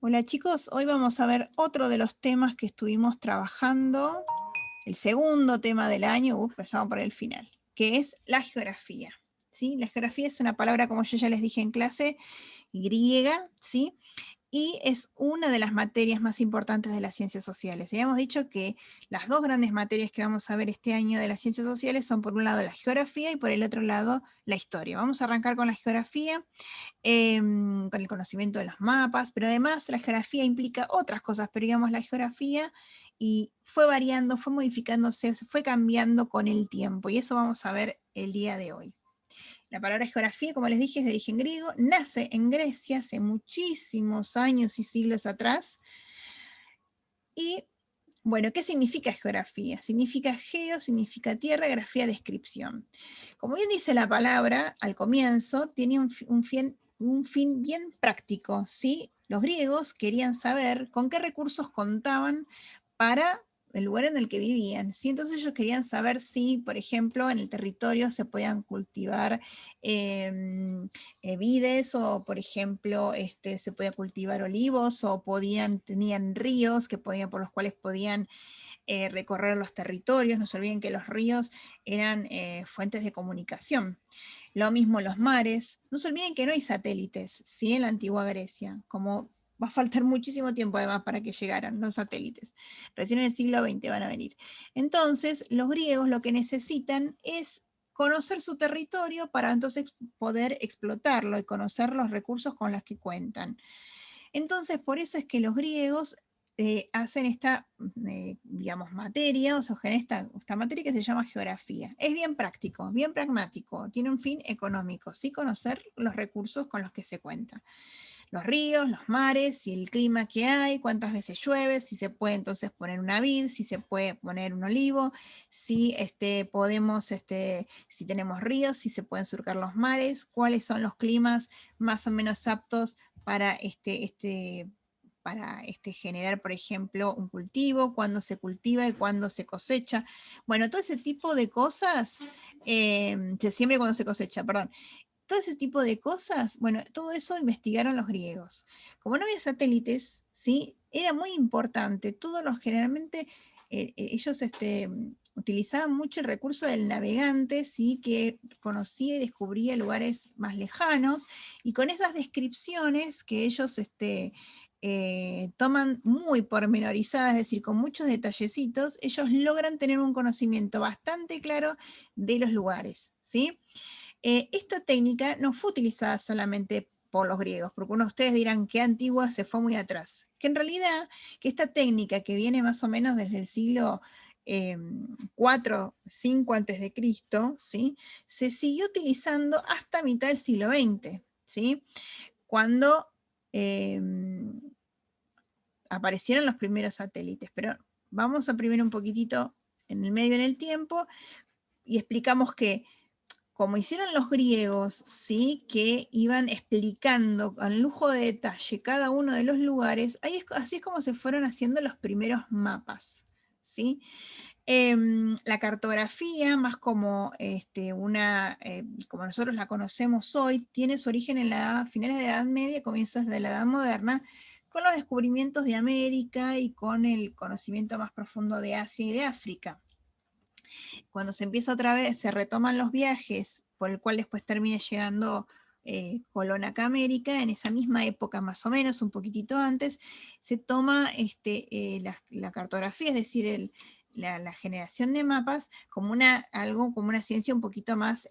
Hola chicos, hoy vamos a ver otro de los temas que estuvimos trabajando, el segundo tema del año, empezamos por el final, que es la geografía. ¿Sí? La geografía es una palabra, como yo ya les dije en clase, griega, ¿sí? Y es una de las materias más importantes de las ciencias sociales. Habíamos dicho que las dos grandes materias que vamos a ver este año de las ciencias sociales son por un lado la geografía y por el otro lado la historia. Vamos a arrancar con la geografía, con el conocimiento de los mapas, pero además la geografía implica otras cosas, pero digamos la geografía y fue variando, fue modificándose, fue cambiando con el tiempo y eso vamos a ver el día de hoy. La palabra geografía, como les dije, es de origen griego, nace en Grecia hace muchísimos años y siglos atrás. Y, bueno, ¿qué significa geografía? Significa geo, significa tierra, grafía, descripción. Como bien dice la palabra al comienzo, tiene un fin bien práctico, ¿sí? Los griegos querían saber con qué recursos contaban para el lugar en el que vivían, ¿sí? Entonces ellos querían saber si, por ejemplo, en el territorio se podían cultivar vides o, por ejemplo, se podía cultivar olivos o tenían ríos por los cuales podían recorrer los territorios. No se olviden que los ríos eran fuentes de comunicación. Lo mismo los mares. No se olviden que no hay satélites, ¿sí? En la antigua Grecia, como va a faltar muchísimo tiempo además para que llegaran los satélites. Recién en el siglo XX van a venir. Entonces, los griegos lo que necesitan es conocer su territorio para entonces poder explotarlo y conocer los recursos con los que cuentan. Entonces, por eso es que los griegos hacen esta, digamos, materia, o sea, esta materia que se llama geografía. Es bien práctico, bien pragmático, tiene un fin económico, sí conocer los recursos con los que se cuenta. Los ríos, los mares, si el clima que hay, cuántas veces llueve, si se puede entonces poner una vid, si se puede poner un olivo, si si tenemos ríos, si se pueden surcar los mares, cuáles son los climas más o menos aptos para generar, por ejemplo, un cultivo, cuándo se cultiva y cuándo se cosecha. Bueno, todo ese tipo de cosas, se siembra cuando se cosecha, perdón. Todo ese tipo de cosas, bueno, todo eso investigaron los griegos. Como no había satélites, ¿sí? Era muy importante. Generalmente, ellos utilizaban mucho el recurso del navegante, ¿sí? Que conocía y descubría lugares más lejanos, y con esas descripciones que ellos toman muy pormenorizadas, es decir, con muchos detallecitos, ellos logran tener un conocimiento bastante claro de los lugares, ¿sí? Esta técnica no fue utilizada solamente por los griegos, porque uno de ustedes dirán que antigua, se fue muy atrás. Que en realidad, que esta técnica que viene más o menos desde el siglo 4, 5 antes de Cristo, ¿sí? Se siguió utilizando hasta mitad del siglo XX, ¿sí? Cuando eh, aparecieron los primeros satélites. Pero vamos a primero un poquitito en el medio en el tiempo y explicamos que como hicieron los griegos, ¿sí? Que iban explicando con lujo de detalle cada uno de los lugares, así es como se fueron haciendo los primeros mapas, ¿sí? La cartografía, más como como nosotros la conocemos hoy, tiene su origen en finales de la Edad Media, comienzos de la Edad Moderna, con los descubrimientos de América y con el conocimiento más profundo de Asia y de África. Cuando se empieza otra vez, se retoman los viajes, por el cual después termina llegando Colón acá a América, en esa misma época más o menos, un poquitito antes, se toma la cartografía, es decir, la generación de mapas como algo como una ciencia un poquito más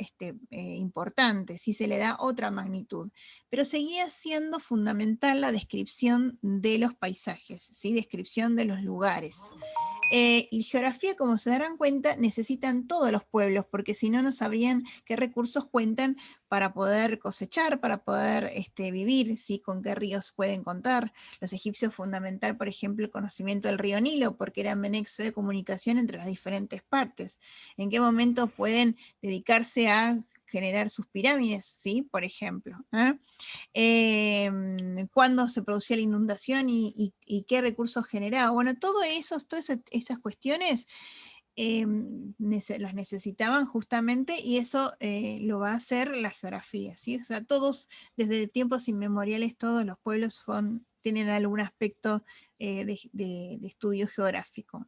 importante, si se le da otra magnitud. Pero seguía siendo fundamental la descripción de los paisajes, ¿sí? Descripción de los lugares. Y geografía, como se darán cuenta, necesitan todos los pueblos, porque si no, no sabrían qué recursos cuentan para poder cosechar, para poder vivir, ¿sí? Con qué ríos pueden contar. Los egipcios fundamental, por ejemplo, el conocimiento del río Nilo, porque era un nexo de comunicación entre las diferentes partes. En qué momento pueden dedicarse a generar sus pirámides, ¿sí? Por ejemplo. Cuándo se producía la inundación y qué recursos generaba. Bueno, todas esas cuestiones las necesitaban justamente y eso lo va a hacer la geografía, ¿sí? O sea, desde tiempos inmemoriales, todos los pueblos tienen algún aspecto de estudio geográfico.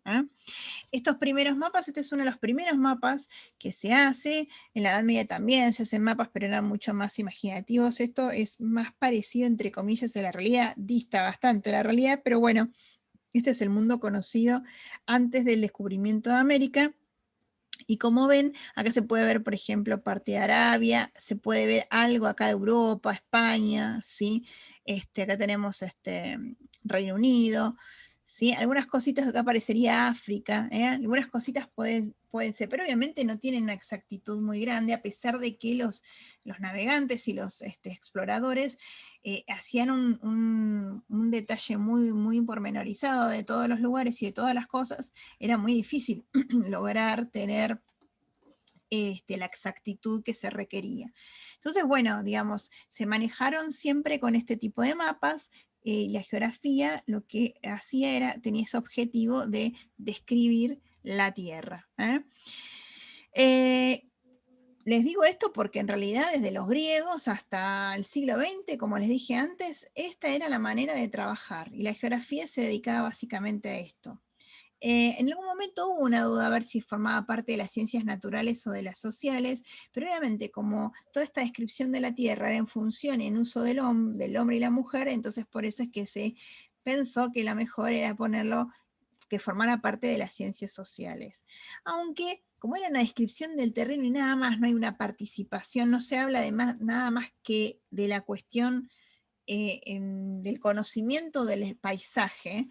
Estos primeros mapas, este es uno de los primeros mapas que se hace. En la Edad Media también se hacen mapas, pero eran mucho más imaginativos. Esto es más parecido, entre comillas, a la realidad, dista bastante de la realidad, pero bueno, este es el mundo conocido antes del descubrimiento de América. Y como ven, acá se puede ver, por ejemplo, parte de Arabia, se puede ver algo acá de Europa, España, ¿sí? Acá tenemos Reino Unido, ¿sí? Algunas cositas acá aparecería África, algunas cositas pueden ser, pero obviamente no tienen una exactitud muy grande, a pesar de que los navegantes y los exploradores hacían un detalle muy, muy pormenorizado de todos los lugares y de todas las cosas. Era muy difícil lograr tener la exactitud que se requería. Entonces, bueno, digamos, se manejaron siempre con este tipo de mapas. La geografía lo que hacía era, tenía ese objetivo de describir la Tierra. Les digo esto porque en realidad desde los griegos hasta el siglo XX, como les dije antes, esta era la manera de trabajar y la geografía se dedicaba básicamente a esto. En algún momento hubo una duda a ver si formaba parte de las ciencias naturales o de las sociales, pero obviamente como toda esta descripción de la Tierra era en función, en uso del hombre y la mujer, entonces por eso es que se pensó que lo mejor era ponerlo, que formara parte de las ciencias sociales. Aunque, como era una descripción del terreno y nada más, no hay una participación, no se habla de nada más que de la cuestión del conocimiento del paisaje,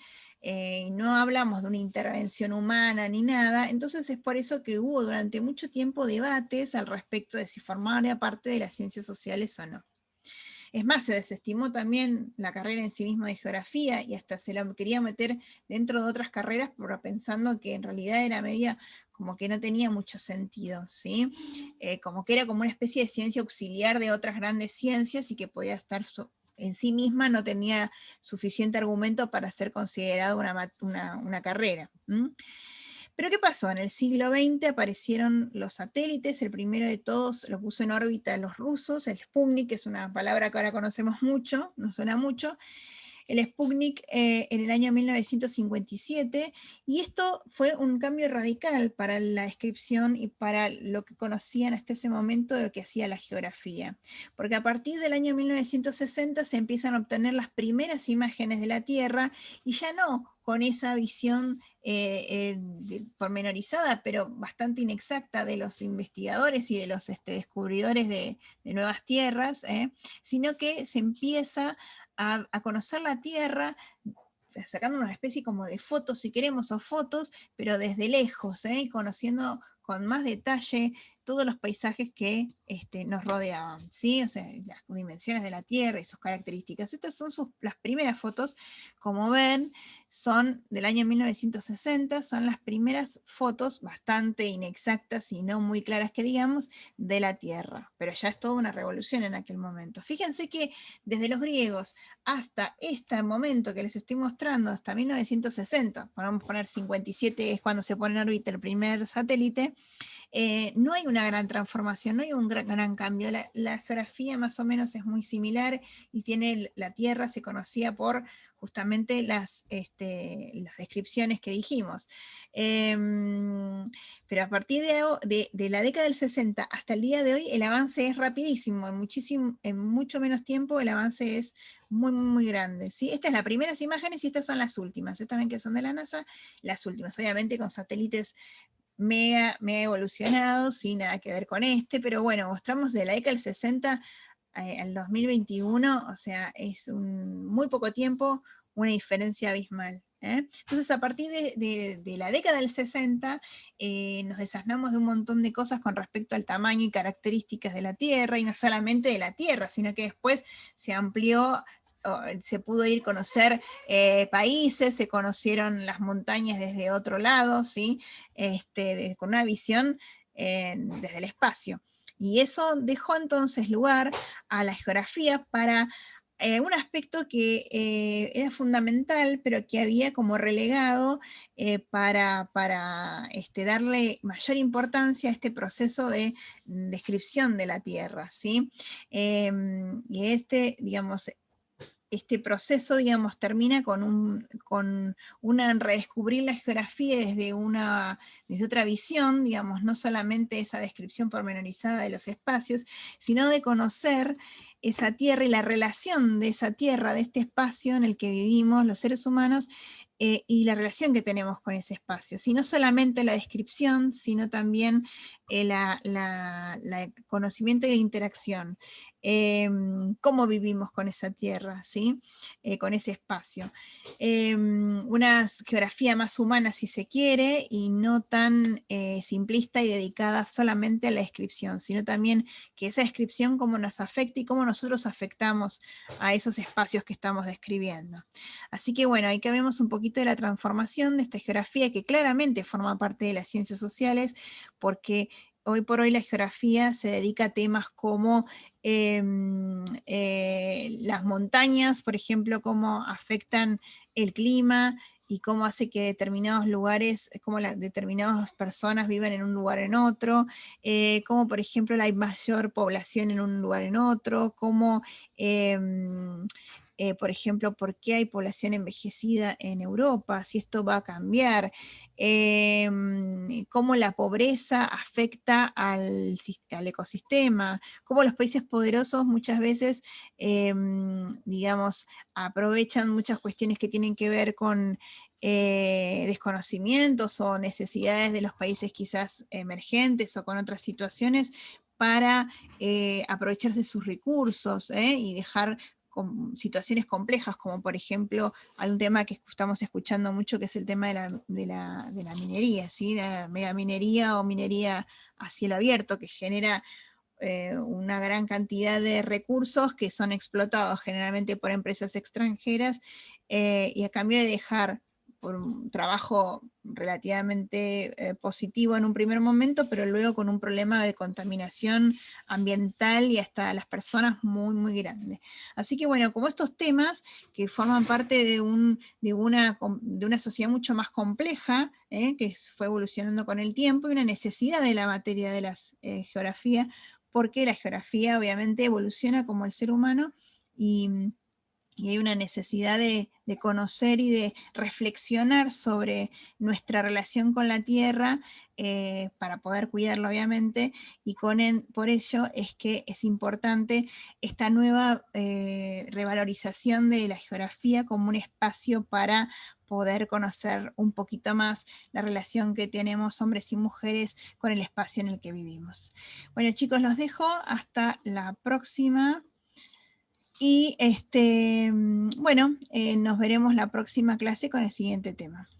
no hablamos de una intervención humana ni nada, entonces es por eso que hubo durante mucho tiempo debates al respecto de si formaba parte de las ciencias sociales o no. Es más, se desestimó también la carrera en sí misma de geografía y hasta se la quería meter dentro de otras carreras, pero pensando que en realidad era media como que no tenía mucho sentido, ¿sí? Como que era como una especie de ciencia auxiliar de otras grandes ciencias y que podía estar en sí misma, no tenía suficiente argumento para ser considerada una carrera. Pero ¿qué pasó? En el siglo XX aparecieron los satélites, el primero de todos lo puso en órbita los rusos, el Sputnik, que es una palabra que ahora conocemos mucho, nos suena mucho, el Sputnik en el año 1957, y esto fue un cambio radical para la descripción y para lo que conocían hasta ese momento de lo que hacía la geografía. Porque a partir del año 1960 se empiezan a obtener las primeras imágenes de la Tierra, y ya no con esa visión pormenorizada, pero bastante inexacta de los investigadores y de los descubridores de nuevas tierras, sino que se empieza a conocer la Tierra, sacando una especie como de fotos, si queremos, o fotos, pero desde lejos, conociendo con más detalle todos los paisajes que nos rodeaban, ¿sí? O sea, las dimensiones de la Tierra y sus características. Estas son las primeras fotos, como ven, son del año 1960, son las primeras fotos bastante inexactas y no muy claras que digamos, de la Tierra, pero ya es toda una revolución en aquel momento. Fíjense que desde los griegos hasta este momento que les estoy mostrando, hasta 1960, vamos a poner 57 es cuando se pone en órbita el primer satélite, no hay una gran transformación, no hay un gran cambio. La geografía más o menos es muy similar y tiene la Tierra, se conocía por justamente las descripciones que dijimos. Pero a partir de la década del 60 hasta el día de hoy, el avance es rapidísimo, en mucho menos tiempo el avance es muy, muy, muy grande. ¿Sí? Estas son las primeras imágenes y estas son las últimas. Estas ven que son de la NASA, las últimas, obviamente con satélites mega evolucionados, sin nada que ver con pero bueno, mostramos de la década del 60 al 2021, o sea, es muy poco tiempo, una diferencia abismal. Entonces, a partir de la década del 60, nos desasnamos de un montón de cosas con respecto al tamaño y características de la Tierra, y no solamente de la Tierra, sino que después se amplió, se pudo ir a conocer países, se conocieron las montañas desde otro lado, ¿sí? Con una visión desde el espacio. Y eso dejó entonces lugar a la geografía para un aspecto que era fundamental, pero que había como relegado para darle mayor importancia a este proceso de descripción de la Tierra, ¿sí? Y digamos, este proceso, digamos, termina con una redescubrir la geografía desde otra visión, digamos, no solamente esa descripción pormenorizada de los espacios, sino de conocer esa tierra y la relación de esa tierra, de este espacio en el que vivimos los seres humanos, y la relación que tenemos con ese espacio. Si no solamente la descripción, sino también el conocimiento y la interacción. Cómo vivimos con esa tierra, ¿sí? Con ese espacio. Una geografía más humana, si se quiere, y no tan simplista y dedicada solamente a la descripción, sino también que esa descripción cómo nos afecta y cómo nosotros afectamos a esos espacios que estamos describiendo. Así que bueno, ahí que vemos un poquito de la transformación de esta geografía que claramente forma parte de las ciencias sociales, porque hoy por hoy la geografía se dedica a temas como las montañas, por ejemplo, cómo afectan el clima y cómo hace que determinados lugares, cómo determinadas personas viven en un lugar en otro, cómo por ejemplo hay mayor población en un lugar en otro, cómo por ejemplo, por qué hay población envejecida en Europa, si esto va a cambiar, cómo la pobreza afecta al ecosistema, cómo los países poderosos muchas veces, digamos, aprovechan muchas cuestiones que tienen que ver con desconocimientos o necesidades de los países quizás emergentes o con otras situaciones para aprovecharse de sus recursos y dejar situaciones complejas, como por ejemplo, hay un tema que estamos escuchando mucho, que es el tema de la minería, ¿sí? La megaminería o minería a cielo abierto, que genera una gran cantidad de recursos que son explotados generalmente por empresas extranjeras, y a cambio de dejar por un trabajo relativamente positivo en un primer momento, pero luego con un problema de contaminación ambiental y hasta las personas muy, muy grande. Así que bueno, como estos temas que forman parte de una sociedad mucho más compleja, que fue evolucionando con el tiempo, y una necesidad de la materia de las geografías, porque la geografía obviamente evoluciona como el ser humano, y hay una necesidad de conocer y de reflexionar sobre nuestra relación con la tierra, para poder cuidarla obviamente, y por ello es que es importante esta nueva revalorización de la geografía como un espacio para poder conocer un poquito más la relación que tenemos hombres y mujeres con el espacio en el que vivimos. Bueno chicos, los dejo hasta la próxima. Y bueno, nos veremos la próxima clase con el siguiente tema.